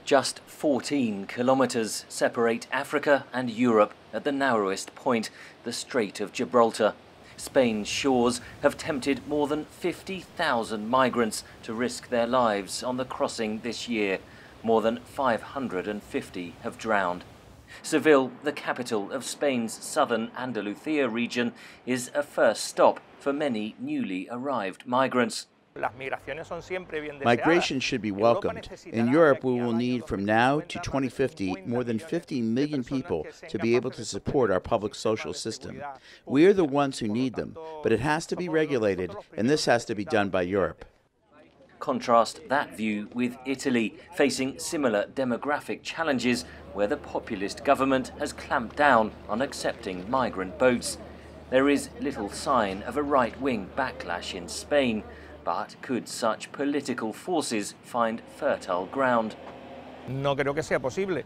Just 14 kilometres separate Africa and Europe at the narrowest point, the Strait of Gibraltar. Spain's shores have tempted more than 50,000 migrants to risk their lives on the crossing this year. More than 550 have drowned. Seville, the capital of Spain's southern Andalucia region, is a first stop for many newly arrived migrants. Migration should be welcomed. In Europe, we will need from now to 2050 more than 50 million people to be able to support our public social system. We are the ones who need them, but it has to be regulated, and this has to be done by Europe. Contrast that view with Italy, facing similar demographic challenges where the populist government has clamped down on accepting migrant boats. There is little sign of a right-wing backlash in Spain, but could such political forces find fertile ground?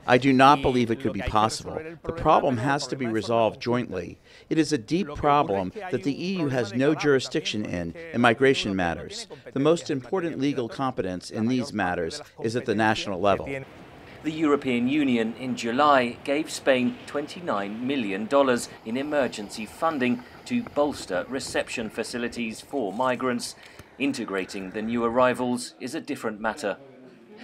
I do not believe it could be possible. The problem has to be resolved jointly. It is a deep problem that the EU has no jurisdiction in migration matters. The most important legal competence in these matters is at the national level. The European Union in July gave Spain $29 million in emergency funding to bolster reception facilities for migrants. Integrating the new arrivals is a different matter.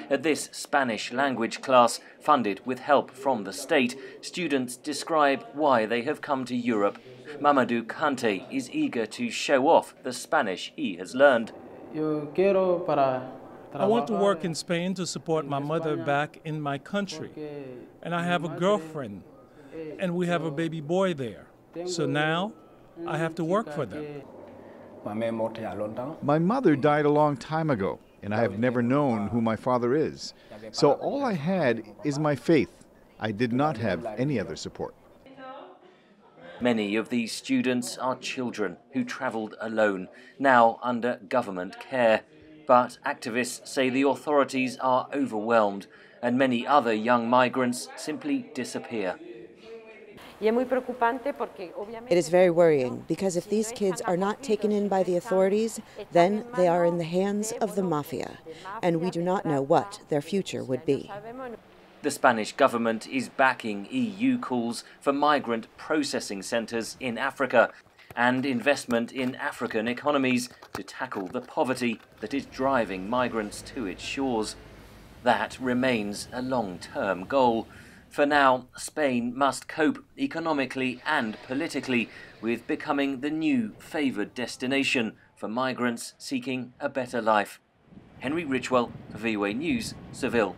At this Spanish language class, funded with help from the state, students describe why they have come to Europe. Mamadou Kante is eager to show off the Spanish he has learned. I want to work in Spain to support my mother back in my country. And I have a girlfriend, and we have a baby boy there. So now I have to work for them. My mother died a long time ago, and I have never known who my father is. So all I had is my faith. I did not have any other support. Many of these students are children who travelled alone, now under government care. But activists say the authorities are overwhelmed, and many other young migrants simply disappear. It is very worrying because if these kids are not taken in by the authorities, then they are in the hands of the mafia, and we do not know what their future would be. The Spanish government is backing EU calls for migrant processing centres in Africa and investment in African economies to tackle the poverty that is driving migrants to its shores. That remains a long-term goal. For now, Spain must cope economically and politically with becoming the new favoured destination for migrants seeking a better life. Henry Ridgwell, VOA News, Seville.